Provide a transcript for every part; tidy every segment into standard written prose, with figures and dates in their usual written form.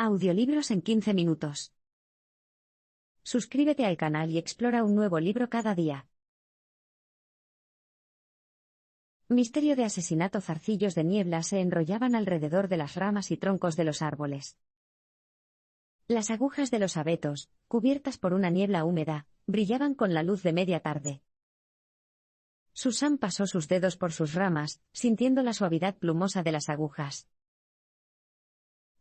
Audiolibros en 15 minutos. Suscríbete al canal y explora un nuevo libro cada día. Misterio de asesinato. Zarcillos de niebla se enrollaban alrededor de las ramas y troncos de los árboles. Las agujas de los abetos, cubiertas por una niebla húmeda, brillaban con la luz de media tarde. Susan pasó sus dedos por sus ramas, sintiendo la suavidad plumosa de las agujas.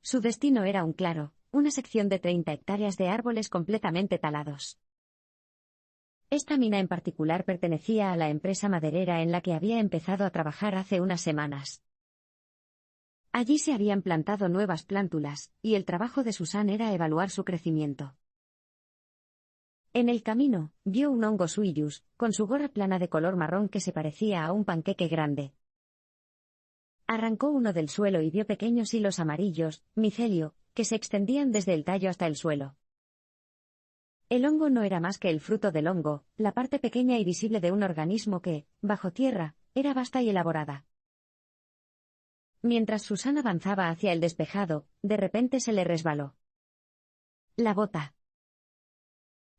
Su destino era un claro, una sección de 30 hectáreas de árboles completamente talados. Esta mina en particular pertenecía a la empresa maderera en la que había empezado a trabajar hace unas semanas. Allí se habían plantado nuevas plántulas, y el trabajo de Susan era evaluar su crecimiento. En el camino, vio un hongo suillus, con su gorra plana de color marrón que se parecía a un panqueque grande. Arrancó uno del suelo y vio pequeños hilos amarillos, micelio, que se extendían desde el tallo hasta el suelo. El hongo no era más que el fruto del hongo, la parte pequeña y visible de un organismo que, bajo tierra, era vasta y elaborada. Mientras Susan avanzaba hacia el despejado, de repente se le resbaló la bota.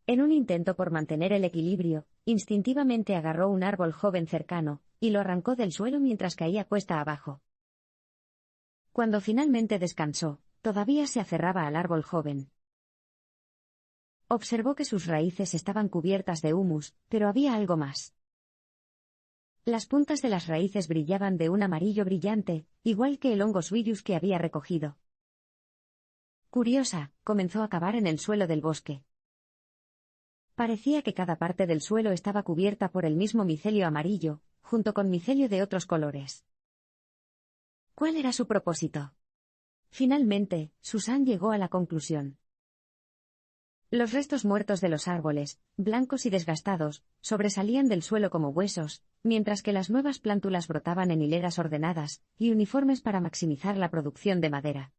En un intento por mantener el equilibrio, instintivamente agarró un árbol joven cercano, y lo arrancó del suelo mientras caía cuesta abajo. Cuando finalmente descansó, todavía se aferraba al árbol joven. Observó que sus raíces estaban cubiertas de humus, pero había algo más. Las puntas de las raíces brillaban de un amarillo brillante, igual que el hongo suillus que había recogido. Curiosa, comenzó a cavar en el suelo del bosque. Parecía que cada parte del suelo estaba cubierta por el mismo micelio amarillo, junto con micelio de otros colores. ¿Cuál era su propósito? Finalmente, Susan llegó a la conclusión. Los restos muertos de los árboles, blancos y desgastados, sobresalían del suelo como huesos, mientras que las nuevas plántulas brotaban en hileras ordenadas y uniformes para maximizar la producción de madera.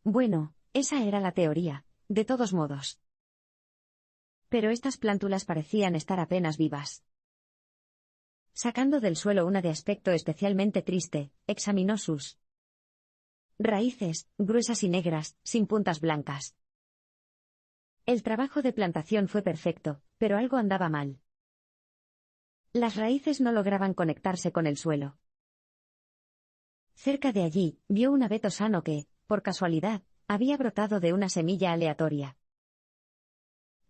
Bueno, esa era la teoría, de todos modos. Pero estas plántulas parecían estar apenas vivas. Sacando del suelo una de aspecto especialmente triste, examinó sus raíces, gruesas y negras, sin puntas blancas. El trabajo de plantación fue perfecto, pero algo andaba mal. Las raíces no lograban conectarse con el suelo. Cerca de allí, vio un abeto sano que, por casualidad, había brotado de una semilla aleatoria.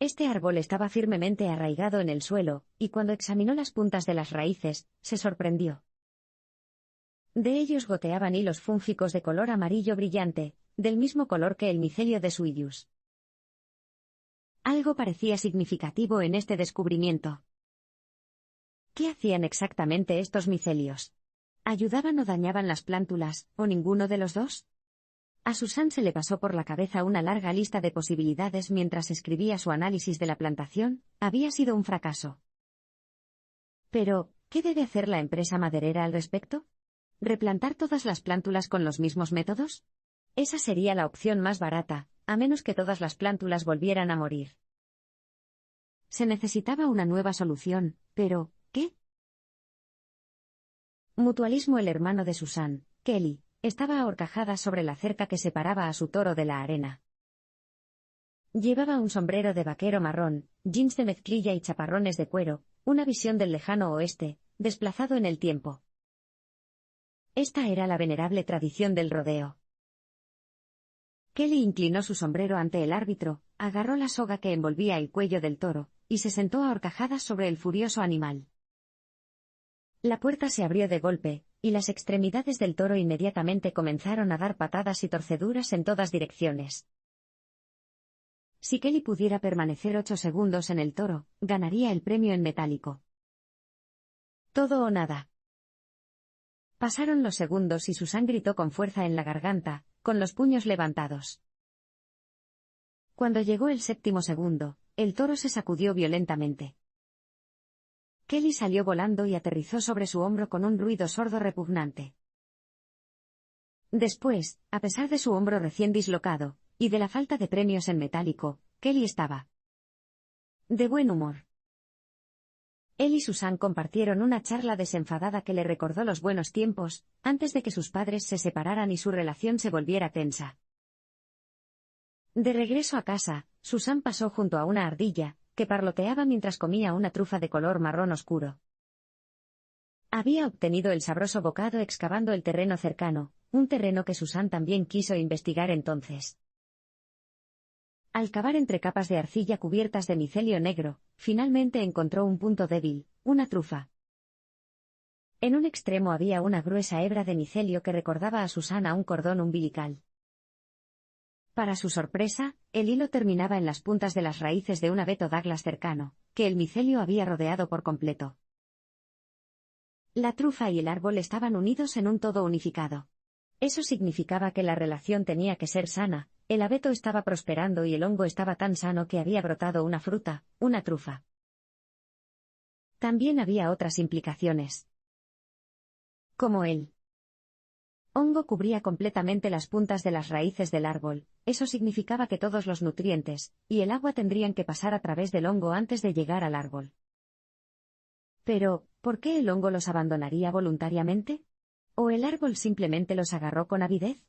Este árbol estaba firmemente arraigado en el suelo, y cuando examinó las puntas de las raíces, se sorprendió. De ellos goteaban hilos fúngicos de color amarillo brillante, del mismo color que el micelio de suillus. Algo parecía significativo en este descubrimiento. ¿Qué hacían exactamente estos micelios? ¿Ayudaban o dañaban las plántulas, o ninguno de los dos? A Susan se le pasó por la cabeza una larga lista de posibilidades mientras escribía su análisis de la plantación. Había sido un fracaso. Pero, ¿qué debe hacer la empresa maderera al respecto? ¿Replantar todas las plántulas con los mismos métodos? Esa sería la opción más barata, a menos que todas las plántulas volvieran a morir. Se necesitaba una nueva solución, pero, ¿qué? Mutualismo. El hermano de Susan, Kelly, estaba ahorcajada sobre la cerca que separaba a su toro de la arena. Llevaba un sombrero de vaquero marrón, jeans de mezclilla y chaparrones de cuero, una visión del lejano oeste, desplazado en el tiempo. Esta era la venerable tradición del rodeo. Kelly inclinó su sombrero ante el árbitro, agarró la soga que envolvía el cuello del toro, y se sentó ahorcajada sobre el furioso animal. La puerta se abrió de golpe, y las extremidades del toro inmediatamente comenzaron a dar patadas y torceduras en todas direcciones. Si Kelly pudiera permanecer 8 segundos en el toro, ganaría el premio en metálico. Todo o nada. Pasaron los segundos y Susan gritó con fuerza en la garganta, con los puños levantados. Cuando llegó el 7º segundo, el toro se sacudió violentamente. Kelly salió volando y aterrizó sobre su hombro con un ruido sordo repugnante. Después, a pesar de su hombro recién dislocado, y de la falta de premios en metálico, Kelly estaba de buen humor. Él y Susan compartieron una charla desenfadada que le recordó los buenos tiempos, antes de que sus padres se separaran y su relación se volviera tensa. De regreso a casa, Susan pasó junto a una ardilla, que parloteaba mientras comía una trufa de color marrón oscuro. Había obtenido el sabroso bocado excavando el terreno cercano, un terreno que Susan también quiso investigar entonces. Al cavar entre capas de arcilla cubiertas de micelio negro, finalmente encontró un punto débil, una trufa. En un extremo había una gruesa hebra de micelio que recordaba a Susan a un cordón umbilical. Para su sorpresa, el hilo terminaba en las puntas de las raíces de un abeto Douglas cercano, que el micelio había rodeado por completo. La trufa y el árbol estaban unidos en un todo unificado. Eso significaba que la relación tenía que ser sana, el abeto estaba prosperando y el hongo estaba tan sano que había brotado una fruta, una trufa. También había otras implicaciones. Como el hongo cubría completamente las puntas de las raíces del árbol, eso significaba que todos los nutrientes y el agua tendrían que pasar a través del hongo antes de llegar al árbol. Pero, ¿por qué el hongo los abandonaría voluntariamente? ¿O el árbol simplemente los agarró con avidez?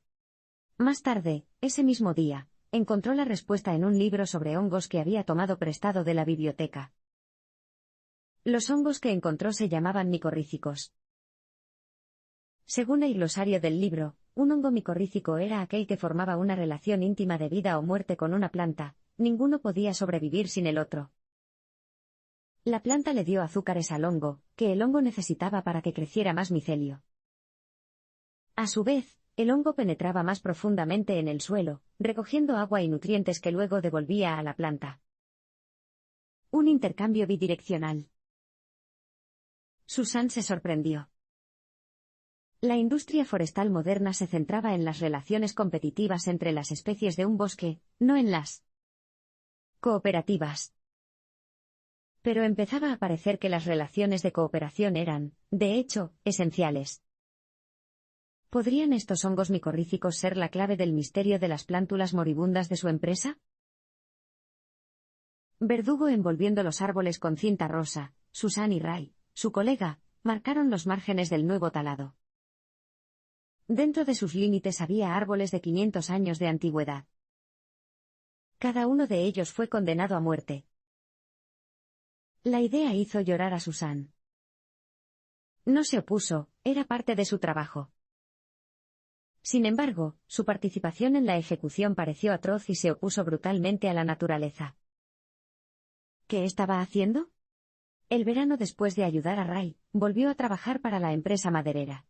Más tarde, ese mismo día, encontró la respuesta en un libro sobre hongos que había tomado prestado de la biblioteca. Los hongos que encontró se llamaban micorrícicos. Según el glosario del libro, un hongo micorrícico era aquel que formaba una relación íntima de vida o muerte con una planta, ninguno podía sobrevivir sin el otro. La planta le dio azúcares al hongo, que el hongo necesitaba para que creciera más micelio. A su vez, el hongo penetraba más profundamente en el suelo, recogiendo agua y nutrientes que luego devolvía a la planta. Un intercambio bidireccional. Susan se sorprendió. La industria forestal moderna se centraba en las relaciones competitivas entre las especies de un bosque, no en las cooperativas. Pero empezaba a parecer que las relaciones de cooperación eran, de hecho, esenciales. ¿Podrían estos hongos micorrícicos ser la clave del misterio de las plántulas moribundas de su empresa? Verdugo envolviendo los árboles con cinta rosa, Susan y Ray, su colega, marcaron los márgenes del nuevo talado. Dentro de sus límites había árboles de 500 años de antigüedad. Cada uno de ellos fue condenado a muerte. La idea hizo llorar a Susan. No se opuso, era parte de su trabajo. Sin embargo, su participación en la ejecución pareció atroz y se opuso brutalmente a la naturaleza. ¿Qué estaba haciendo? El verano después de ayudar a Ray, volvió a trabajar para la empresa maderera.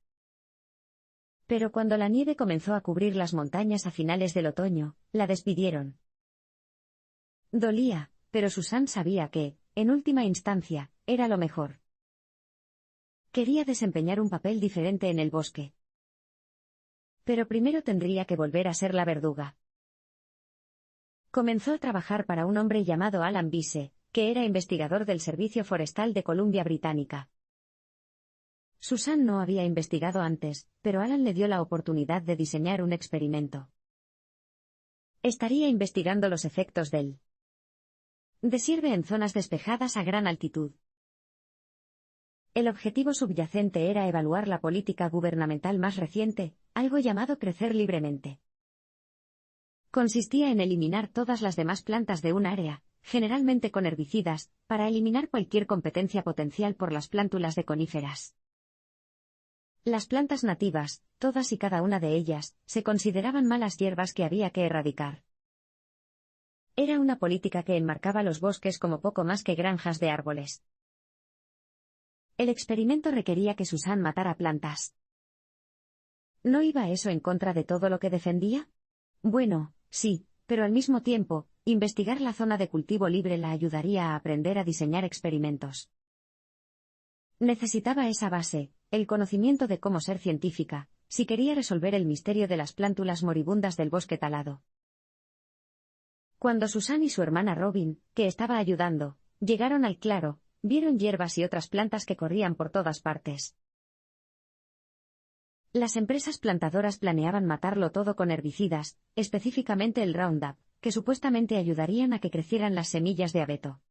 Pero cuando la nieve comenzó a cubrir las montañas a finales del otoño, la despidieron. Dolía, pero Susan sabía que, en última instancia, era lo mejor. Quería desempeñar un papel diferente en el bosque. Pero primero tendría que volver a ser la verduga. Comenzó a trabajar para un hombre llamado Alan Bisse, que era investigador del Servicio Forestal de Columbia Británica. Susan no había investigado antes, pero Alan le dio la oportunidad de diseñar un experimento. Estaría investigando los efectos del deshierde en zonas despejadas a gran altitud. El objetivo subyacente era evaluar la política gubernamental más reciente, algo llamado crecer libremente. Consistía en eliminar todas las demás plantas de un área, generalmente con herbicidas, para eliminar cualquier competencia potencial por las plántulas de coníferas. Las plantas nativas, todas y cada una de ellas, se consideraban malas hierbas que había que erradicar. Era una política que enmarcaba los bosques como poco más que granjas de árboles. El experimento requería que Susan matara plantas. ¿No iba eso en contra de todo lo que defendía? Bueno, sí, pero al mismo tiempo, investigar la zona de cultivo libre la ayudaría a aprender a diseñar experimentos. Necesitaba esa base, el conocimiento de cómo ser científica, si quería resolver el misterio de las plántulas moribundas del bosque talado. Cuando Susan y su hermana Robin, que estaba ayudando, llegaron al claro, vieron hierbas y otras plantas que corrían por todas partes. Las empresas plantadoras planeaban matarlo todo con herbicidas, específicamente el Roundup, que supuestamente ayudarían a que crecieran las semillas de abeto.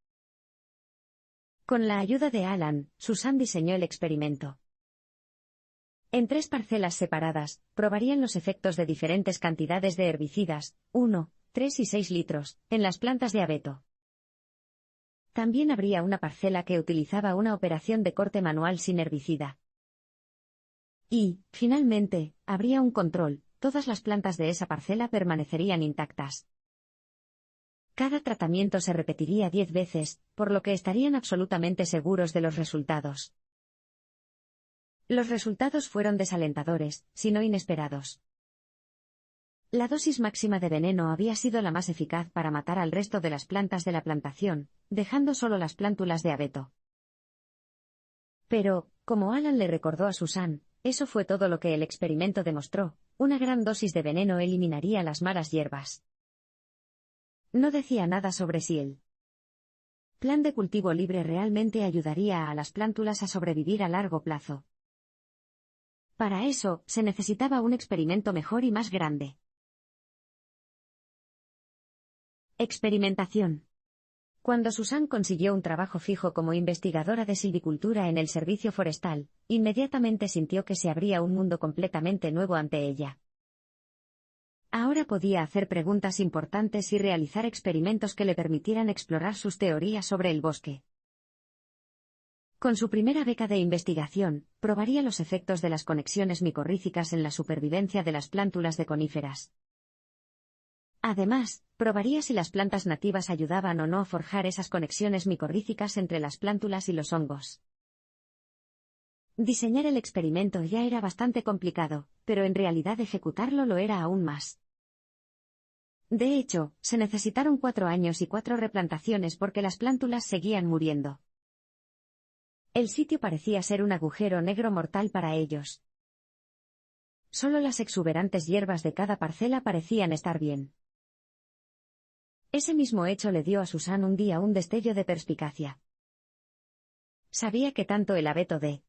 Con la ayuda de Alan, Susan diseñó el experimento. En 3 parcelas separadas, probarían los efectos de diferentes cantidades de herbicidas, 1, 3 y 6 litros, en las plantas de abeto. También habría una parcela que utilizaba una operación de corte manual sin herbicida. Y, finalmente, habría un control, todas las plantas de esa parcela permanecerían intactas. Cada tratamiento se repetiría 10 veces, por lo que estarían absolutamente seguros de los resultados. Los resultados fueron desalentadores, si no inesperados. La dosis máxima de veneno había sido la más eficaz para matar al resto de las plantas de la plantación, dejando solo las plántulas de abeto. Pero, como Alan le recordó a Susan, eso fue todo lo que el experimento demostró: una gran dosis de veneno eliminaría las malas hierbas. No decía nada sobre si el plan de cultivo libre realmente ayudaría a las plántulas a sobrevivir a largo plazo. Para eso, se necesitaba un experimento mejor y más grande. Experimentación. Cuando Susan consiguió un trabajo fijo como investigadora de silvicultura en el servicio forestal, inmediatamente sintió que se abría un mundo completamente nuevo ante ella. Ahora podía hacer preguntas importantes y realizar experimentos que le permitieran explorar sus teorías sobre el bosque. Con su primera beca de investigación, probaría los efectos de las conexiones micorrízicas en la supervivencia de las plántulas de coníferas. Además, probaría si las plantas nativas ayudaban o no a forjar esas conexiones micorrízicas entre las plántulas y los hongos. Diseñar el experimento ya era bastante complicado, pero en realidad ejecutarlo lo era aún más. De hecho, se necesitaron 4 años y 4 replantaciones porque las plántulas seguían muriendo. El sitio parecía ser un agujero negro mortal para ellos. Solo las exuberantes hierbas de cada parcela parecían estar bien. Ese mismo hecho le dio a Susan un día un destello de perspicacia. Sabía que tanto el abeto de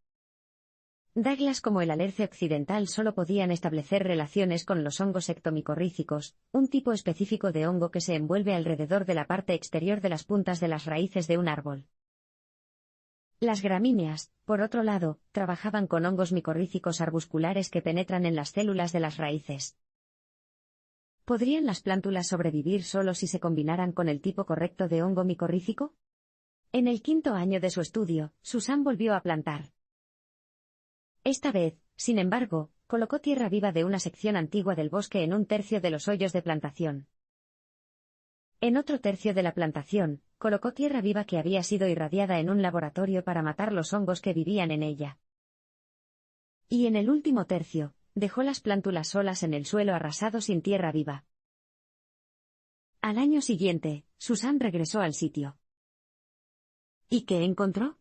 Douglas como el alerce occidental solo podían establecer relaciones con los hongos ectomicorrícicos, un tipo específico de hongo que se envuelve alrededor de la parte exterior de las puntas de las raíces de un árbol. Las gramíneas, por otro lado, trabajaban con hongos micorrícicos arbusculares que penetran en las células de las raíces. ¿Podrían las plántulas sobrevivir solo si se combinaran con el tipo correcto de hongo micorrícico? En el 5º año de su estudio, Susan volvió a plantar. Esta vez, sin embargo, colocó tierra viva de una sección antigua del bosque en un tercio de los hoyos de plantación. En otro tercio de la plantación, colocó tierra viva que había sido irradiada en un laboratorio para matar los hongos que vivían en ella. Y en el último tercio, dejó las plántulas solas en el suelo arrasado sin tierra viva. Al año siguiente, Susan regresó al sitio. ¿Y qué encontró?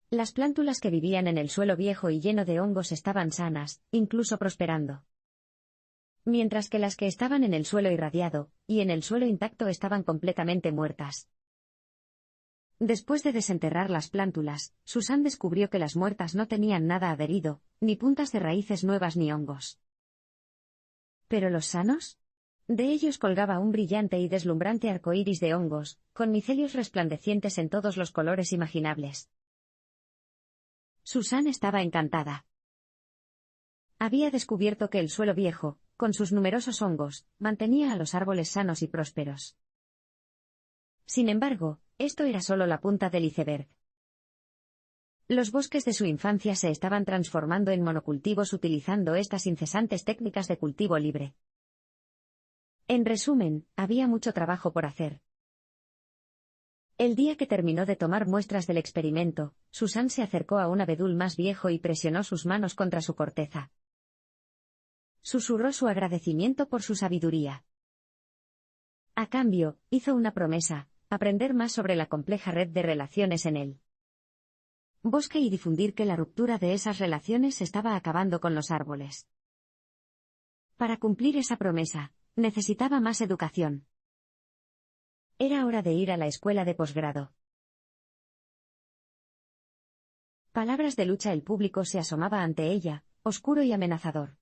Las plántulas que vivían en el suelo viejo y lleno de hongos estaban sanas, incluso prosperando. Mientras que las que estaban en el suelo irradiado, y en el suelo intacto estaban completamente muertas. Después de desenterrar las plántulas, Susan descubrió que las muertas no tenían nada adherido, ni puntas de raíces nuevas ni hongos. ¿Pero los sanos? De ellos colgaba un brillante y deslumbrante arcoíris de hongos, con micelios resplandecientes en todos los colores imaginables. Susan estaba encantada. Había descubierto que el suelo viejo, con sus numerosos hongos, mantenía a los árboles sanos y prósperos. Sin embargo, esto era solo la punta del iceberg. Los bosques de su infancia se estaban transformando en monocultivos utilizando estas incesantes técnicas de cultivo libre. En resumen, había mucho trabajo por hacer. El día que terminó de tomar muestras del experimento, Susan se acercó a un abedul más viejo y presionó sus manos contra su corteza. Susurró su agradecimiento por su sabiduría. A cambio, hizo una promesa: aprender más sobre la compleja red de relaciones en el bosque y difundir que la ruptura de esas relaciones estaba acabando con los árboles. Para cumplir esa promesa, necesitaba más educación. Era hora de ir a la escuela de posgrado. Palabras de lucha. El público se asomaba ante ella, oscuro y amenazador.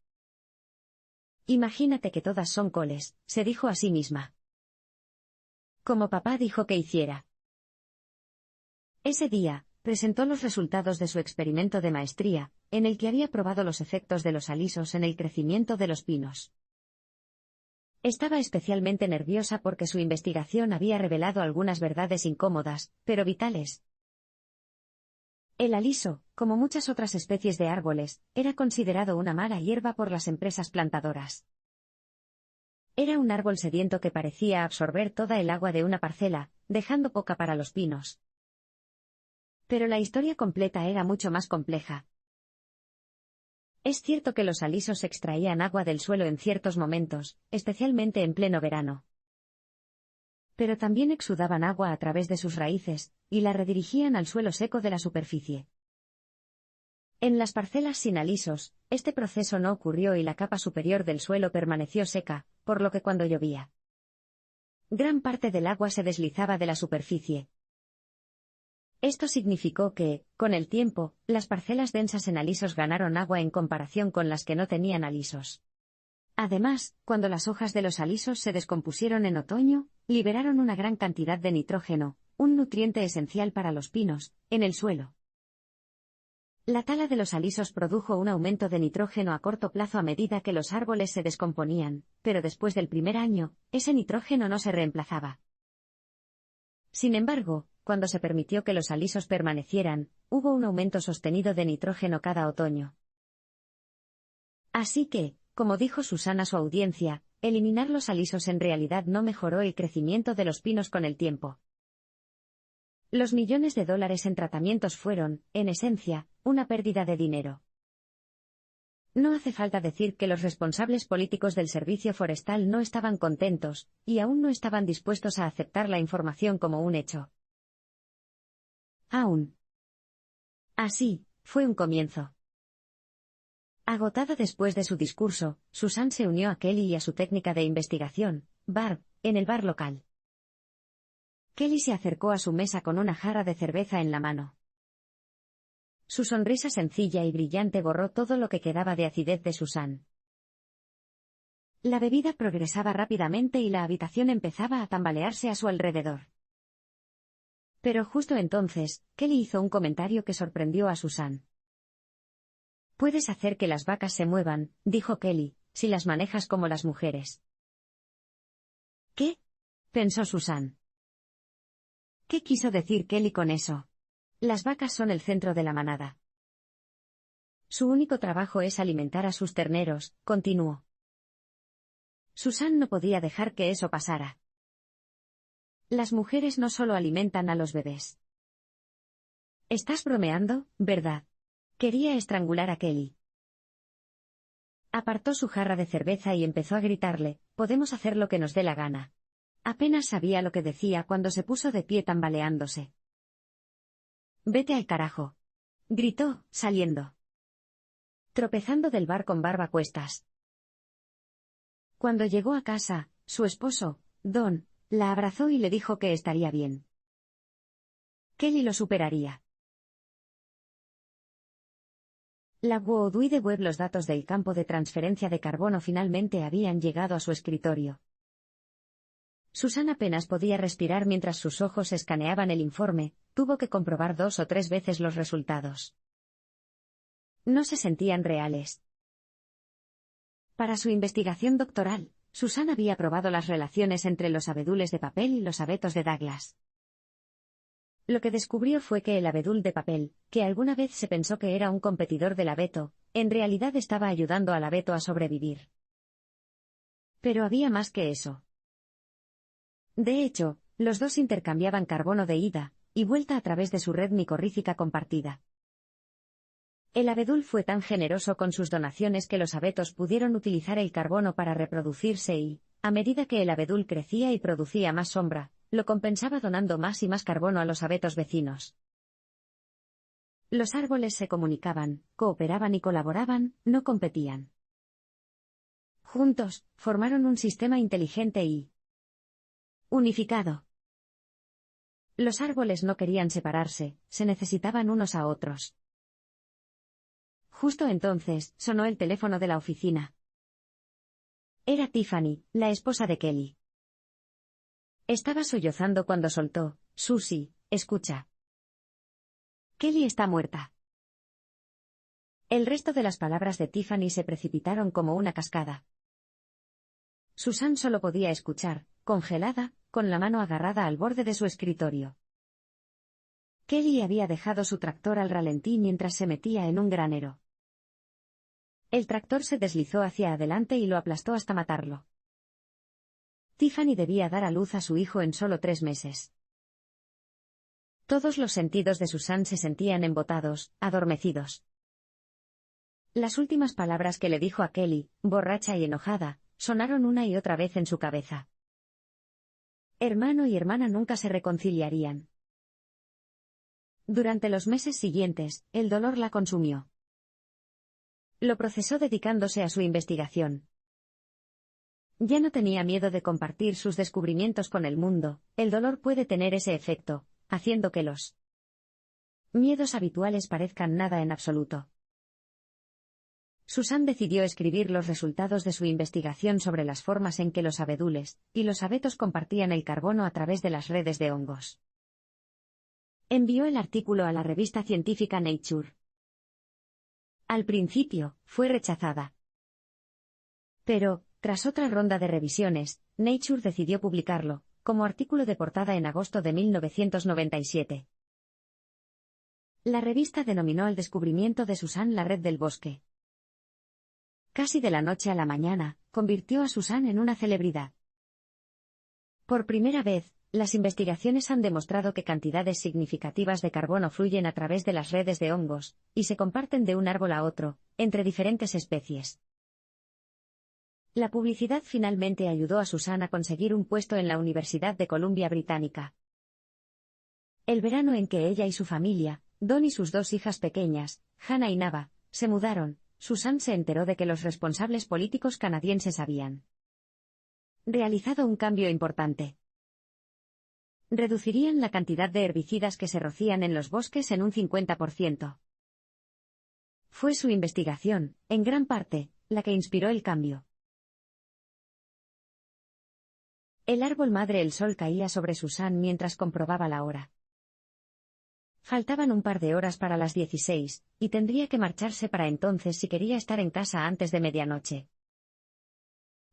Imagínate que todas son coles, se dijo a sí misma. Como papá dijo que hiciera. Ese día, presentó los resultados de su experimento de maestría, en el que había probado los efectos de los alisos en el crecimiento de los pinos. Estaba especialmente nerviosa porque su investigación había revelado algunas verdades incómodas, pero vitales. El aliso, como muchas otras especies de árboles, era considerado una mala hierba por las empresas plantadoras. Era un árbol sediento que parecía absorber toda el agua de una parcela, dejando poca para los pinos. Pero la historia completa era mucho más compleja. Es cierto que los alisos extraían agua del suelo en ciertos momentos, especialmente en pleno verano. Pero también exudaban agua a través de sus raíces, y la redirigían al suelo seco de la superficie. En las parcelas sin alisos, este proceso no ocurrió y la capa superior del suelo permaneció seca, por lo que cuando llovía, gran parte del agua se deslizaba de la superficie. Esto significó que, con el tiempo, las parcelas densas en alisos ganaron agua en comparación con las que no tenían alisos. Además, cuando las hojas de los alisos se descompusieron en otoño, liberaron una gran cantidad de nitrógeno, un nutriente esencial para los pinos, en el suelo. La tala de los alisos produjo un aumento de nitrógeno a corto plazo a medida que los árboles se descomponían, pero después del primer año, ese nitrógeno no se reemplazaba. Sin embargo, cuando se permitió que los alisos permanecieran, hubo un aumento sostenido de nitrógeno cada otoño. Así que, como dijo Susana a su audiencia, eliminar los alisos en realidad no mejoró el crecimiento de los pinos con el tiempo. Los millones de dólares en tratamientos fueron, en esencia, una pérdida de dinero. No hace falta decir que los responsables políticos del servicio forestal no estaban contentos, y aún no estaban dispuestos a aceptar la información como un hecho. Aún así, fue un comienzo. Agotada después de su discurso, Susan se unió a Kelly y a su técnica de investigación, Barb, en el bar local. Kelly se acercó a su mesa con una jarra de cerveza en la mano. Su sonrisa sencilla y brillante borró todo lo que quedaba de acidez de Susan. La bebida progresaba rápidamente y la habitación empezaba a tambalearse a su alrededor. Pero justo entonces, Kelly hizo un comentario que sorprendió a Susan. «Puedes hacer que las vacas se muevan», dijo Kelly, «si las manejas como las mujeres». «¿Qué?», pensó Susan. ¿Qué quiso decir Kelly con eso? Las vacas son el centro de la manada. Su único trabajo es alimentar a sus terneros, continuó. Susan no podía dejar que eso pasara. Las mujeres no solo alimentan a los bebés. Estás bromeando, ¿verdad? Quería estrangular a Kelly. Apartó su jarra de cerveza y empezó a gritarle, «Podemos hacer lo que nos dé la gana». Apenas sabía lo que decía cuando se puso de pie tambaleándose. «Vete al carajo», gritó, saliendo. Tropezando del bar con Barb a cuestas. Cuando llegó a casa, su esposo, Don, la abrazó y le dijo que estaría bien. Kelly lo superaría. La Woodwide Web. Los datos del campo de transferencia de carbono finalmente habían llegado a su escritorio. Susan apenas podía respirar mientras sus ojos escaneaban el informe, tuvo que comprobar 2 o 3 veces los resultados. No se sentían reales. Para su investigación doctoral, Susan había probado las relaciones entre los abedules de papel y los abetos de Douglas. Lo que descubrió fue que el abedul de papel, que alguna vez se pensó que era un competidor del abeto, en realidad estaba ayudando al abeto a sobrevivir. Pero había más que eso. De hecho, los dos intercambiaban carbono de ida y vuelta a través de su red micorrícica compartida. El abedul fue tan generoso con sus donaciones que los abetos pudieron utilizar el carbono para reproducirse y, a medida que el abedul crecía y producía más sombra, lo compensaba donando más y más carbono a los abetos vecinos. Los árboles se comunicaban, cooperaban y colaboraban, no competían. Juntos, formaron un sistema inteligente y unificado. Los árboles no querían separarse, se necesitaban unos a otros. Justo entonces, sonó el teléfono de la oficina. Era Tiffany, la esposa de Kelly. Estaba sollozando cuando soltó, «Susie, escucha. Kelly está muerta». El resto de las palabras de Tiffany se precipitaron como una cascada. Susan solo podía escuchar, congelada, con la mano agarrada al borde de su escritorio. Kelly había dejado su tractor al ralentí mientras se metía en un granero. El tractor se deslizó hacia adelante y lo aplastó hasta matarlo. Tiffany debía dar a luz a su hijo en solo 3 meses. Todos los sentidos de Susan se sentían embotados, adormecidos. Las últimas palabras que le dijo a Kelly, borracha y enojada, sonaron una y otra vez en su cabeza. Hermano y hermana nunca se reconciliarían. Durante los meses siguientes, el dolor la consumió. Lo procesó dedicándose a su investigación. Ya no tenía miedo de compartir sus descubrimientos con el mundo. El dolor puede tener ese efecto, haciendo que los miedos habituales parezcan nada en absoluto. Susan decidió escribir los resultados de su investigación sobre las formas en que los abedules y los abetos compartían el carbono a través de las redes de hongos. Envió el artículo a la revista científica Nature. Al principio, fue rechazada. Pero, tras otra ronda de revisiones, Nature decidió publicarlo, como artículo de portada en agosto de 1997. La revista denominó al descubrimiento de Susan la red del bosque. Casi de la noche a la mañana, convirtió a Susan en una celebridad. Por primera vez, las investigaciones han demostrado que cantidades significativas de carbono fluyen a través de las redes de hongos, y se comparten de un árbol a otro, entre diferentes especies. La publicidad finalmente ayudó a Susan a conseguir un puesto en la Universidad de Columbia Británica. El verano en que ella y su familia, Don y sus 2 hijas pequeñas, Hannah y Nava, se mudaron, Susan se enteró de que los responsables políticos canadienses habían realizado un cambio importante. Reducirían la cantidad de herbicidas que se rocían en los bosques en un 50%. Fue su investigación, en gran parte, la que inspiró el cambio. El árbol madre. El sol caía sobre Susan mientras comprobaba la hora. Faltaban un par de horas para las 16, y tendría que marcharse para entonces si quería estar en casa antes de medianoche.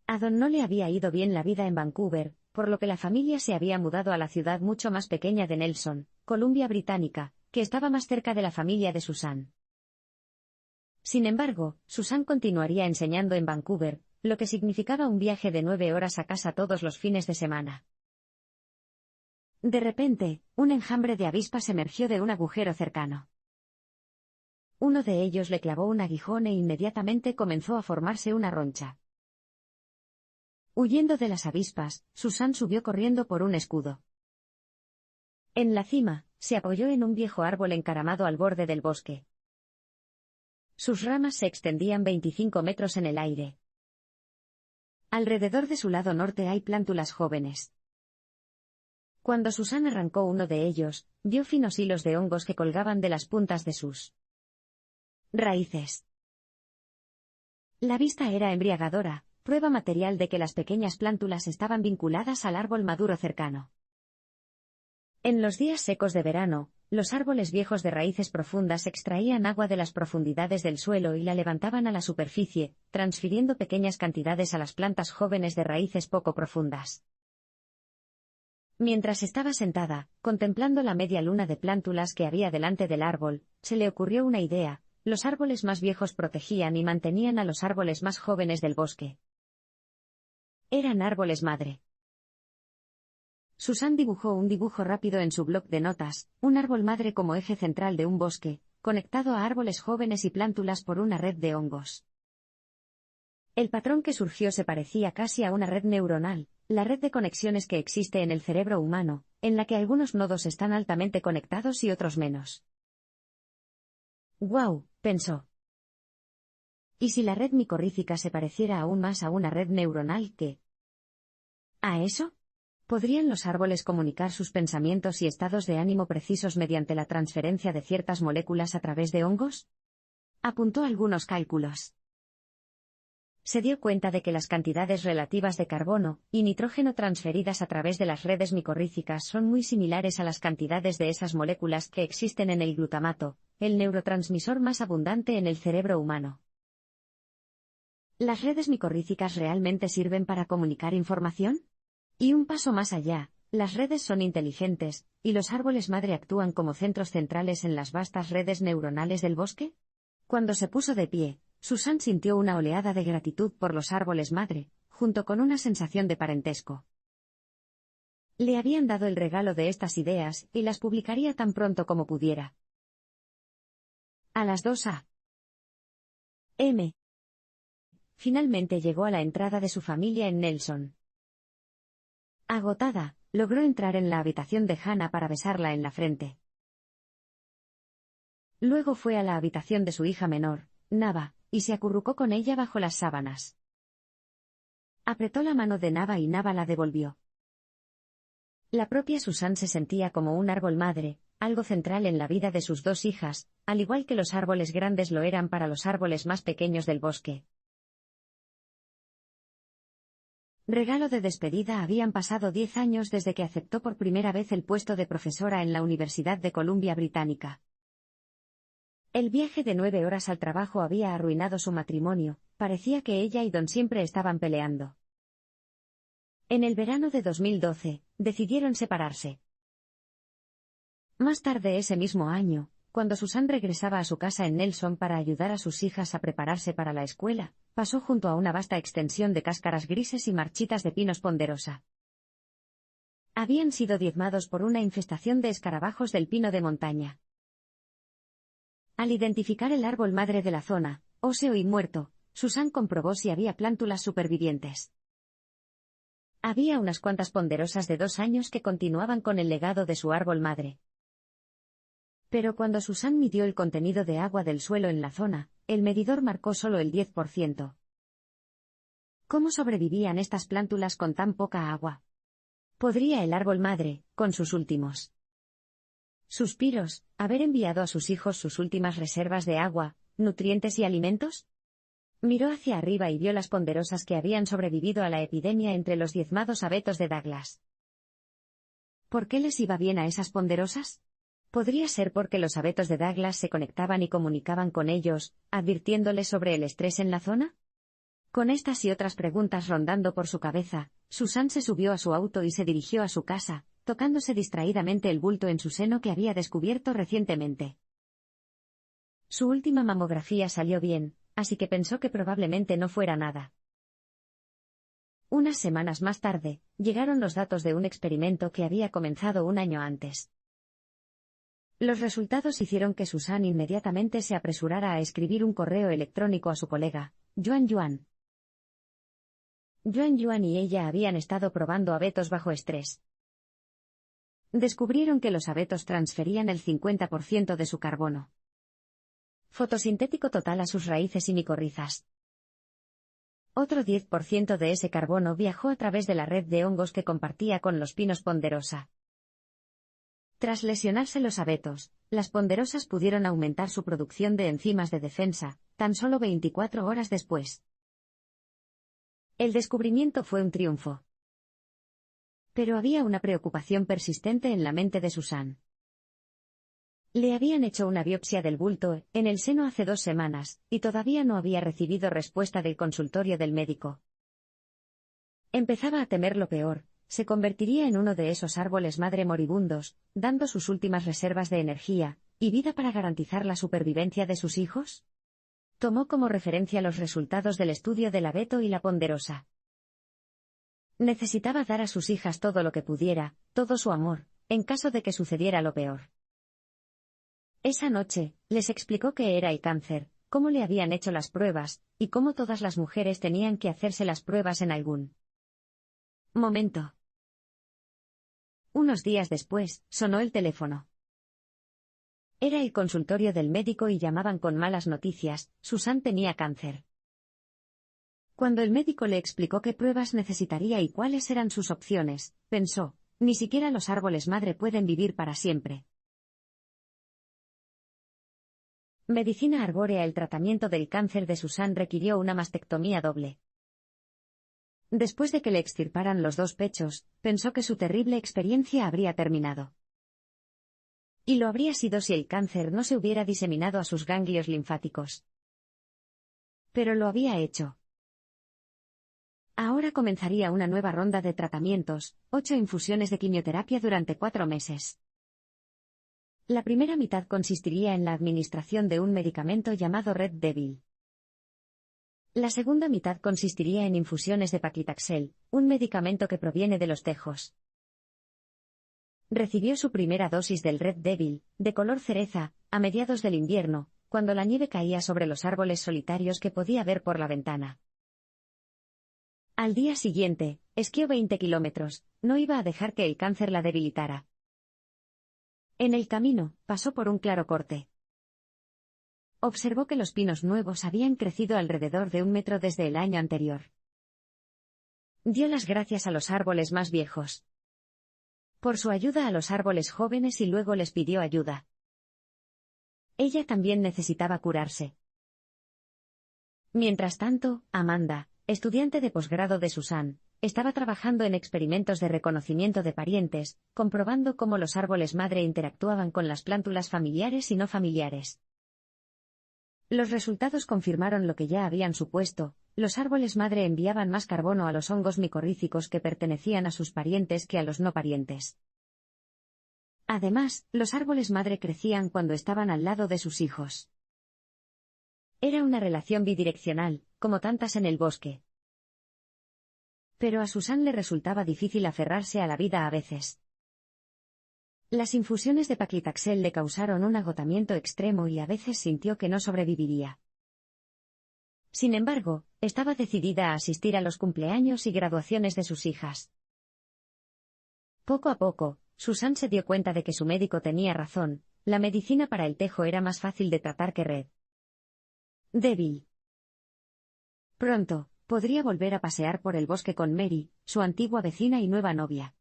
A Don no le había ido bien la vida en Vancouver, por lo que la familia se había mudado a la ciudad mucho más pequeña de Nelson, Columbia Británica, que estaba más cerca de la familia de Susan. Sin embargo, Susan continuaría enseñando en Vancouver, lo que significaba un viaje de 9 horas a casa todos los fines de semana. De repente, un enjambre de avispas emergió de un agujero cercano. Uno de ellos le clavó un aguijón e inmediatamente comenzó a formarse una roncha. Huyendo de las avispas, Susan subió corriendo por un escudo. En la cima, se apoyó en un viejo árbol encaramado al borde del bosque. Sus ramas se extendían 25 metros en el aire. Alrededor de su lado norte hay plántulas jóvenes. Cuando Susan arrancó uno de ellos, vio finos hilos de hongos que colgaban de las puntas de sus raíces. La vista era embriagadora, prueba material de que las pequeñas plántulas estaban vinculadas al árbol maduro cercano. En los días secos de verano, los árboles viejos de raíces profundas extraían agua de las profundidades del suelo y la levantaban a la superficie, transfiriendo pequeñas cantidades a las plantas jóvenes de raíces poco profundas. Mientras estaba sentada, contemplando la media luna de plántulas que había delante del árbol, se le ocurrió una idea: los árboles más viejos protegían y mantenían a los árboles más jóvenes del bosque. Eran árboles madre. Susan dibujó un dibujo rápido en su bloc de notas, un árbol madre como eje central de un bosque, conectado a árboles jóvenes y plántulas por una red de hongos. El patrón que surgió se parecía casi a una red neuronal, la red de conexiones que existe en el cerebro humano, en la que algunos nodos están altamente conectados y otros menos. «¡Guau!», pensó. ¿Y si la red micorrícica se pareciera aún más a una red neuronal que...? ¿A eso? ¿Podrían los árboles comunicar sus pensamientos y estados de ánimo precisos mediante la transferencia de ciertas moléculas a través de hongos? Apuntó algunos cálculos. Se dio cuenta de que las cantidades relativas de carbono y nitrógeno transferidas a través de las redes micorrícicas son muy similares a las cantidades de esas moléculas que existen en el glutamato, el neurotransmisor más abundante en el cerebro humano. ¿Las redes micorríticas realmente sirven para comunicar información? Y un paso más allá, las redes son inteligentes, ¿y los árboles madre actúan como centros centrales en las vastas redes neuronales del bosque? Cuando se puso de pie, Susan sintió una oleada de gratitud por los árboles madre, junto con una sensación de parentesco. Le habían dado el regalo de estas ideas, y las publicaría tan pronto como pudiera. A las 2 a.m. Finalmente llegó a la entrada de su familia en Nelson. Agotada, logró entrar en la habitación de Hannah para besarla en la frente. Luego fue a la habitación de su hija menor, Nava, y se acurrucó con ella bajo las sábanas. Apretó la mano de Nava y Nava la devolvió. La propia Susan se sentía como un árbol madre, algo central en la vida de sus dos hijas, al igual que los árboles grandes lo eran para los árboles más pequeños del bosque. Regalo de despedida. Habían pasado 10 años desde que aceptó por primera vez el puesto de profesora en la Universidad de Columbia Británica. El viaje de 9 horas al trabajo había arruinado su matrimonio, parecía que ella y Don siempre estaban peleando. En el verano de 2012, decidieron separarse. Más tarde ese mismo año, cuando Susan regresaba a su casa en Nelson para ayudar a sus hijas a prepararse para la escuela, pasó junto a una vasta extensión de cáscaras grises y marchitas de pinos ponderosa. Habían sido diezmados por una infestación de escarabajos del pino de montaña. Al identificar el árbol madre de la zona, óseo y muerto, Susan comprobó si había plántulas supervivientes. Había unas cuantas ponderosas de 2 años que continuaban con el legado de su árbol madre. Pero cuando Susan midió el contenido de agua del suelo en la zona, el medidor marcó solo el 10%. ¿Cómo sobrevivían estas plántulas con tan poca agua? ¿Podría el árbol madre, con sus últimos suspiros, haber enviado a sus hijos sus últimas reservas de agua, nutrientes y alimentos? Miró hacia arriba y vio las ponderosas que habían sobrevivido a la epidemia entre los diezmados abetos de Douglas. ¿Por qué les iba bien a esas ponderosas? ¿Podría ser porque los abetos de Douglas se conectaban y comunicaban con ellos, advirtiéndoles sobre el estrés en la zona? Con estas y otras preguntas rondando por su cabeza, Susan se subió a su auto y se dirigió a su casa, tocándose distraídamente el bulto en su seno que había descubierto recientemente. Su última mamografía salió bien, así que pensó que probablemente no fuera nada. Unas semanas más tarde, llegaron los datos de un experimento que había comenzado un año antes. Los resultados hicieron que Susan inmediatamente se apresurara a escribir un correo electrónico a su colega, Yuan Yuan. Yuan Yuan y ella habían estado probando abetos bajo estrés. Descubrieron que los abetos transferían el 50% de su carbono fotosintético total a sus raíces y micorrizas. Otro 10% de ese carbono viajó a través de la red de hongos que compartía con los pinos ponderosa. Tras lesionarse los abetos, las ponderosas pudieron aumentar su producción de enzimas de defensa, tan solo 24 horas después. El descubrimiento fue un triunfo. Pero había una preocupación persistente en la mente de Susan. Le habían hecho una biopsia del bulto en el seno hace 2 semanas, y todavía no había recibido respuesta del consultorio del médico. Empezaba a temer lo peor, se convertiría en uno de esos árboles madre moribundos, dando sus últimas reservas de energía y vida para garantizar la supervivencia de sus hijos. Tomó como referencia los resultados del estudio del abeto y la ponderosa. Necesitaba dar a sus hijas todo lo que pudiera, todo su amor, en caso de que sucediera lo peor. Esa noche, les explicó qué era el cáncer, cómo le habían hecho las pruebas, y cómo todas las mujeres tenían que hacerse las pruebas en algún momento. Unos días después, sonó el teléfono. Era el consultorio del médico y llamaban con malas noticias, Susan tenía cáncer. Cuando el médico le explicó qué pruebas necesitaría y cuáles eran sus opciones, pensó, ni siquiera los árboles madre pueden vivir para siempre. Medicina arbórea. El tratamiento del cáncer de Susan requirió una mastectomía doble. Después de que le extirparan los 2 pechos, pensó que su terrible experiencia habría terminado. Y lo habría sido si el cáncer no se hubiera diseminado a sus ganglios linfáticos. Pero lo había hecho. Ahora comenzaría una nueva ronda de tratamientos, 8 infusiones de quimioterapia durante 4 meses. La primera mitad consistiría en la administración de un medicamento llamado Red Devil. La segunda mitad consistiría en infusiones de paclitaxel, un medicamento que proviene de los tejos. Recibió su primera dosis del Red Devil, de color cereza, a mediados del invierno, cuando la nieve caía sobre los árboles solitarios que podía ver por la ventana. Al día siguiente, esquió 20 kilómetros, no iba a dejar que el cáncer la debilitara. En el camino, pasó por un claro corte. Observó que los pinos nuevos habían crecido alrededor de 1 metro desde el año anterior. Dio las gracias a los árboles más viejos por su ayuda a los árboles jóvenes y luego les pidió ayuda. Ella también necesitaba curarse. Mientras tanto, Amanda, estudiante de posgrado de Susan, estaba trabajando en experimentos de reconocimiento de parientes, comprobando cómo los árboles madre interactuaban con las plántulas familiares y no familiares. Los resultados confirmaron lo que ya habían supuesto: los árboles madre enviaban más carbono a los hongos micorrízicos que pertenecían a sus parientes que a los no parientes. Además, los árboles madre crecían cuando estaban al lado de sus hijos. Era una relación bidireccional, como tantas en el bosque. Pero a Susan le resultaba difícil aferrarse a la vida a veces. Las infusiones de paclitaxel le causaron un agotamiento extremo y a veces sintió que no sobreviviría. Sin embargo, estaba decidida a asistir a los cumpleaños y graduaciones de sus hijas. Poco a poco, Susan se dio cuenta de que su médico tenía razón: la medicina para el tejo era más fácil de tratar que Red Devil. Pronto, podría volver a pasear por el bosque con Mary, su antigua vecina y nueva novia.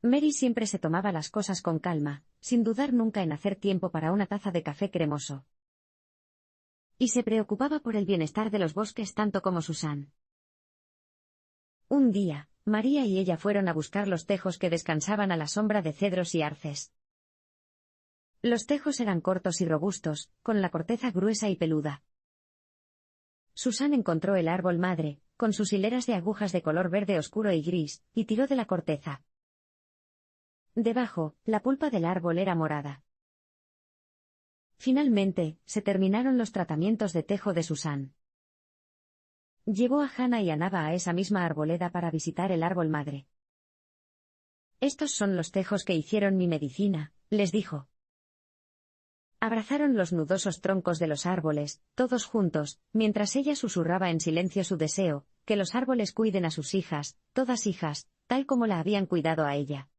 Mary siempre se tomaba las cosas con calma, sin dudar nunca en hacer tiempo para una taza de café cremoso. Y se preocupaba por el bienestar de los bosques tanto como Susan. Un día, María y ella fueron a buscar los tejos que descansaban a la sombra de cedros y arces. Los tejos eran cortos y robustos, con la corteza gruesa y peluda. Susan encontró el árbol madre, con sus hileras de agujas de color verde oscuro y gris, y tiró de la corteza. Debajo, la pulpa del árbol era morada. Finalmente, se terminaron los tratamientos de tejo de Susan. Llevó a Hannah y a Nava a esa misma arboleda para visitar el árbol madre. «Estos son los tejos que hicieron mi medicina», les dijo. Abrazaron los nudosos troncos de los árboles, todos juntos, mientras ella susurraba en silencio su deseo: que los árboles cuiden a sus hijas, todas hijas, tal como la habían cuidado a ella.